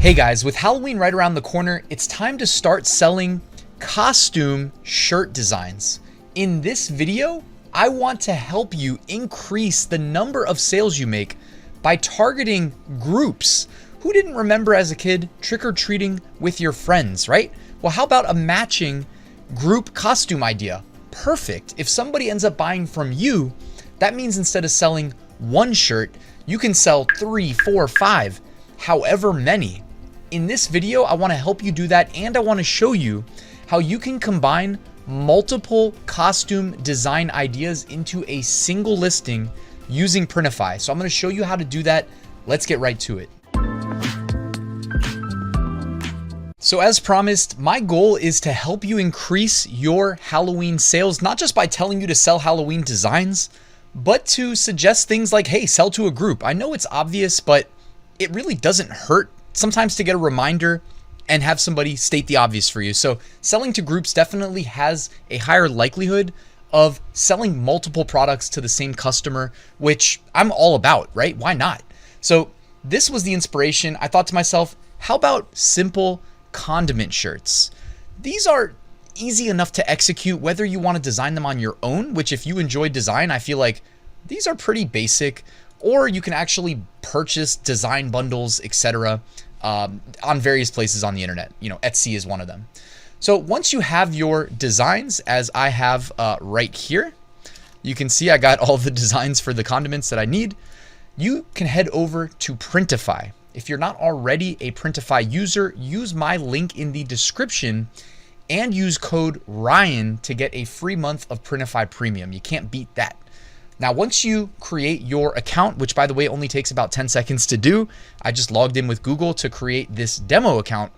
Hey guys, with Halloween right around the corner, it's time to start selling costume shirt designs. In this video, I want to help you increase the number of sales you make by targeting groups. Who didn't remember as a kid trick-or-treating with your friends, right? Well, how about a matching group costume idea? Perfect. If somebody ends up buying from you, that means instead of selling one shirt, you can sell 3, 4, 5, however many. In this video, I want to help you do that, and I want to show you how you can combine multiple costume design ideas into a single listing using Printify. So I'm going to show you how to do that. Let's get right to it. So as promised, my goal is to help you increase your Halloween sales, not just by telling you to sell Halloween designs, but to suggest things like, hey, sell to a group. I know it's obvious, but it really doesn't hurt sometimes to get a reminder and have somebody state the obvious for you. So selling to groups definitely has a higher likelihood of selling multiple products to the same customer, which I'm all about, right? Why not? So this was the inspiration. I thought to myself, how about simple condiment shirts? These are easy enough to execute, whether you want to design them on your own, which if you enjoy design, I feel like these are pretty basic, or you can actually purchase design bundles, etc. On various places on the internet. You know, Etsy is one of them. So once you have your designs, as I have right here, you can see I got all the designs for the condiments that I need. You can head over to Printify. If you're not already a Printify user, use my link in the description and use code Ryan to get a free month of Printify Premium. You can't beat that. Now, once you create your account, which by the way only takes about 10 seconds to do, I just logged in with Google to create this demo account.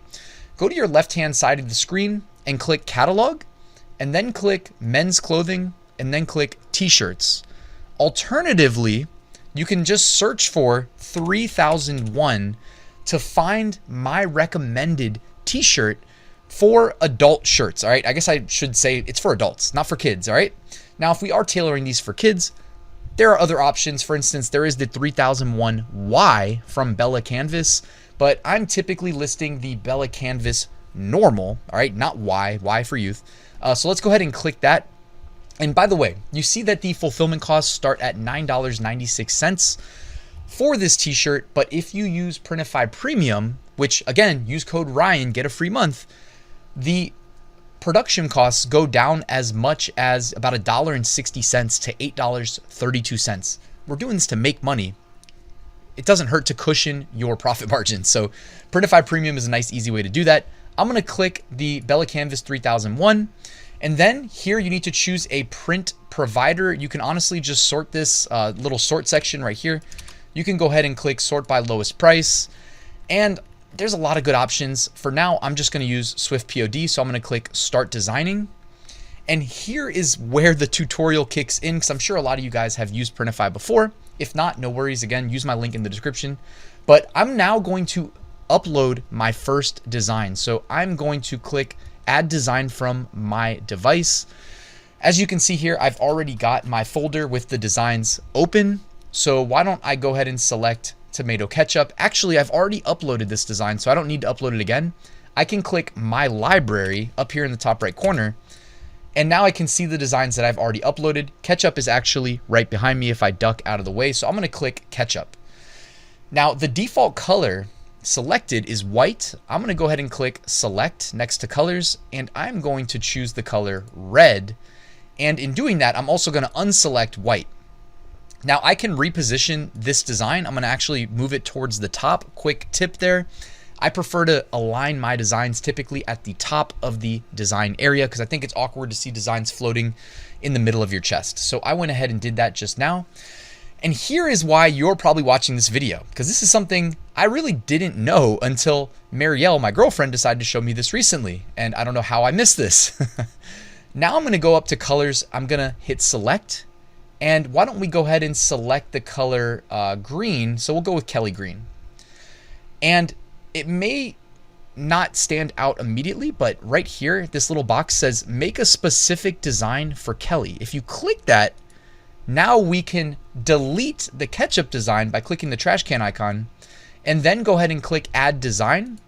Go to your left-hand side of the screen and click Catalog, and then click Men's Clothing, and then click T-shirts. Alternatively, you can just search for 3001 to find my recommended T-shirt for adult shirts, all right? I guess I should say it's for adults, not for kids, all right? Now, if we are tailoring these for kids, there are other options. For instance, there is the 3001Y from Bella Canvas, but I'm typically listing the Bella Canvas normal, all right, not Y for youth. So let's go ahead and click that. And by the way, you see that the fulfillment costs start at $9.96 for this t-shirt, but if you use Printify Premium, which again, use code Ryan, get a free month, the production costs go down as much as about $1.60 to $8.32. We're doing this to make money. It doesn't hurt to cushion your profit margin. So Printify Premium is a nice, easy way to do that. I'm going to click the Bella Canvas 3001. And then here you need to choose a print provider. You can honestly just sort this little sort section right here. You can go ahead and click sort by lowest price. And there's a lot of good options. For now, I'm just going to use SwiftPOD. So I'm going to click Start Designing. And here is where the tutorial kicks in, because I'm sure a lot of you guys have used Printify before. If not, no worries. Again, use my link in the description. But I'm now going to upload my first design. So I'm going to click Add Design from my device. As you can see here, I've already got my folder with the designs open. So why don't I go ahead and select tomato ketchup. Actually, I've already uploaded this design, so I don't need to upload it again. I can click My Library up here in the top right corner, and now I can see the designs that I've already uploaded. Ketchup is actually right behind me if I duck out of the way, so I'm going to click Ketchup. Now, the default color selected is white. I'm going to go ahead and click Select next to colors, and I'm going to choose the color red. And in doing that, I'm also going to unselect white. Now I can reposition this design. I'm going to actually move it towards the top. Quick tip there. I prefer to align my designs typically at the top of the design area because I think it's awkward to see designs floating in the middle of your chest. So I went ahead and did that just now. And here is why you're probably watching this video, because this is something I really didn't know until Marielle, my girlfriend, decided to show me this recently. And I don't know how I missed this. Now I'm going to go up to colors. I'm going to hit select. And why don't we go ahead and select the color green? So we'll go with Kelly green. And it may not stand out immediately, but right here, this little box says, make a specific design for Kelly. If you click that, now we can delete the ketchup design by clicking the trash can icon and then go ahead and click Add Design.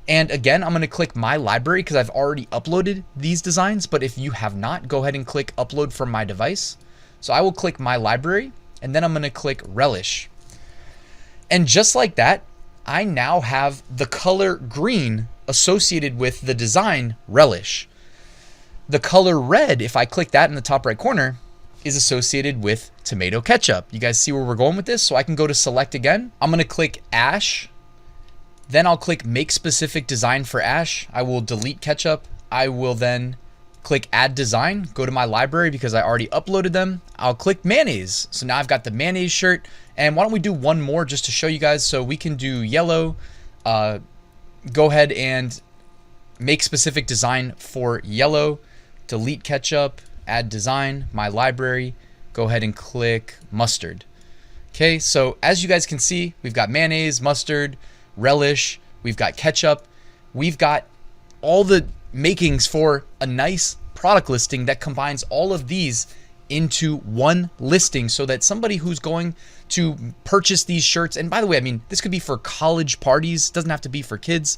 And again, I'm going to click My Library because I've already uploaded these designs. But if you have not, go ahead and click Upload from My Device. So I will click My Library, and then I'm going to click Relish. And just like that, I now have the color green associated with the design Relish. The color red, if I click that in the top right corner, is associated with tomato ketchup. You guys see where we're going with this? So I can go to Select again. I'm going to click Ash. Then I'll click Make Specific Design for Ash. I will delete ketchup. I will then click Add Design, go to my library because I already uploaded them. I'll click Mayonnaise. So now I've got the mayonnaise shirt. And why don't we do one more just to show you guys? So we can do yellow. Go ahead and make specific design for yellow. Delete ketchup, add design, my library. Go ahead and click mustard. Okay, so as you guys can see, we've got mayonnaise, mustard, relish, we've got ketchup. We've got all the makings for a nice product listing that combines all of these into one listing so that somebody who's going to purchase these shirts, and by the way, I mean, this could be for college parties, doesn't have to be for kids.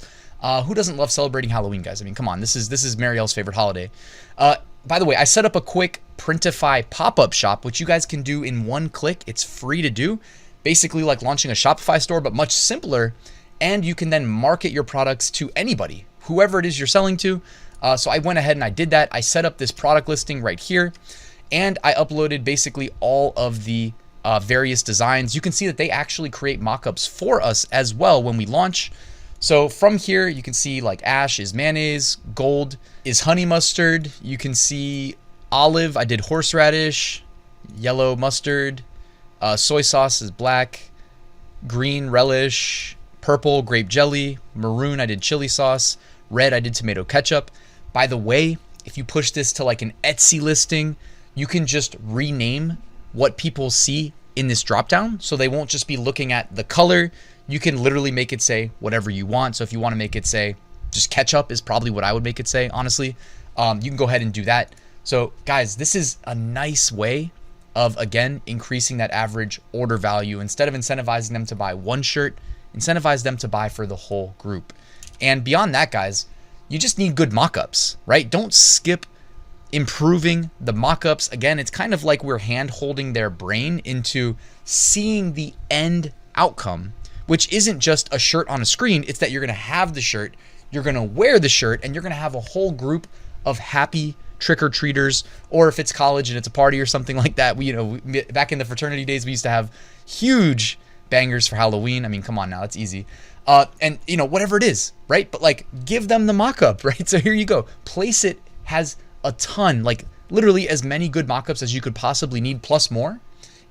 Who doesn't love celebrating Halloween, guys? I mean, come on, this is Marielle's favorite holiday. By the way, I set up a quick Printify pop-up shop, which you guys can do in one click. It's free to do, basically like launching a Shopify store, but much simpler. And you can then market your products to anybody, whoever it is you're selling to. So I went ahead and I did that. I set up this product listing right here, and I uploaded basically all of the various designs. You can see that they actually create mockups for us as well when we launch. So from here, you can see like ash is mayonnaise, gold is honey mustard. You can see olive, I did horseradish, yellow mustard, soy sauce is black, green relish, purple grape jelly, maroon I did chili sauce, red I did tomato ketchup. By the way, if you push this to like an Etsy listing, you can just rename what people see in this dropdown. So they won't just be looking at the color. You can literally make it say whatever you want. So if you want to make it say just ketchup is probably what I would make it say, honestly. You can go ahead and do that. So guys, this is a nice way of, again, increasing that average order value. Instead of incentivizing them to buy one shirt, incentivize them to buy for the whole group. And beyond that, guys, you just need good mockups, right? Don't skip improving the mockups. Again, it's kind of like we're hand holding their brain into seeing the end outcome, which isn't just a shirt on a screen. It's that you're going to have the shirt, you're going to wear the shirt, and you're going to have a whole group of happy trick-or-treaters. Or if it's college and it's a party or something like that, back in the fraternity days, we used to have huge bangers for Halloween. I mean, come on now, that's easy. And whatever it is, right? But like, give them the mock-up, right? So here you go. Placeit has a ton, like literally as many good mock-ups as you could possibly need, plus more.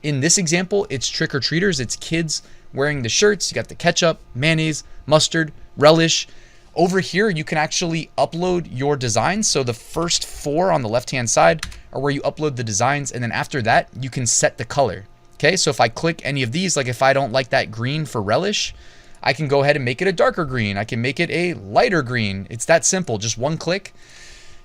In this example, it's trick-or-treaters. It's kids wearing the shirts. You got the ketchup, mayonnaise, mustard, relish. Over here, you can actually upload your designs. So the first 4 on the left-hand side are where you upload the designs. And then after that, you can set the color. Okay, so if I click any of these, like if I don't like that green for relish, I can go ahead and make it a darker green. I can make it a lighter green. It's that simple, just one click.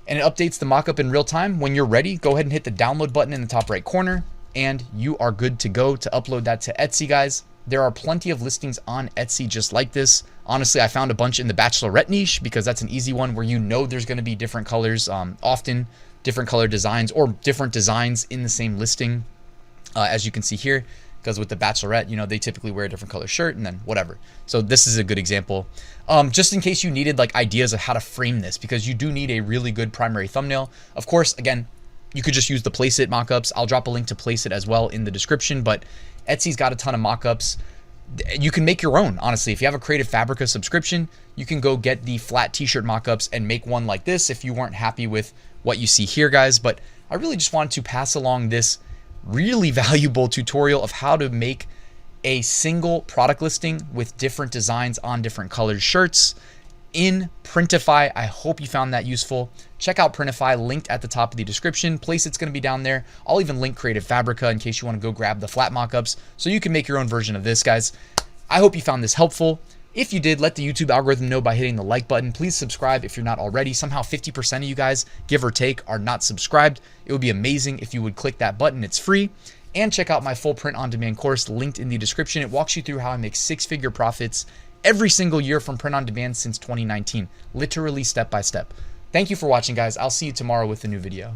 And it updates the mockup in real time. When you're ready, go ahead and hit the download button in the top right corner, and you are good to go to upload that to Etsy, guys. There are plenty of listings on Etsy just like this. Honestly, I found a bunch in the bachelorette niche because that's an easy one where there's going to be different colors, often different color designs or different designs in the same listing, as you can see here. Because with the bachelorette, they typically wear a different color shirt and then whatever. So this is a good example. Just in case you needed like ideas of how to frame this, because you do need a really good primary thumbnail. Of course, again, you could just use the Placeit mockups. I'll drop a link to Placeit as well in the description, but Etsy's got a ton of mockups. You can make your own, honestly. If you have a Creative Fabrica subscription, you can go get the flat t-shirt mockups and make one like this if you weren't happy with what you see here, guys. But I really just wanted to pass along this really valuable tutorial of how to make a single product listing with different designs on different colored shirts in Printify. I hope you found that useful. Check out Printify, linked at the top of the description. Placeit's going to be down there. I'll even link Creative Fabrica in case you want to go grab the flat mockups so you can make your own version of this, guys. I hope you found this helpful. If you did, let the YouTube algorithm know by hitting the like button. Please subscribe if you're not already. Somehow 50% of you guys, give or take, are not subscribed. It would be amazing if you would click that button. It's free. And check out my full print on demand course linked in the description. It walks you through how I make 6-figure profits every single year from print on demand since 2019, literally step by step. Thank you for watching, guys. I'll see you tomorrow with a new video.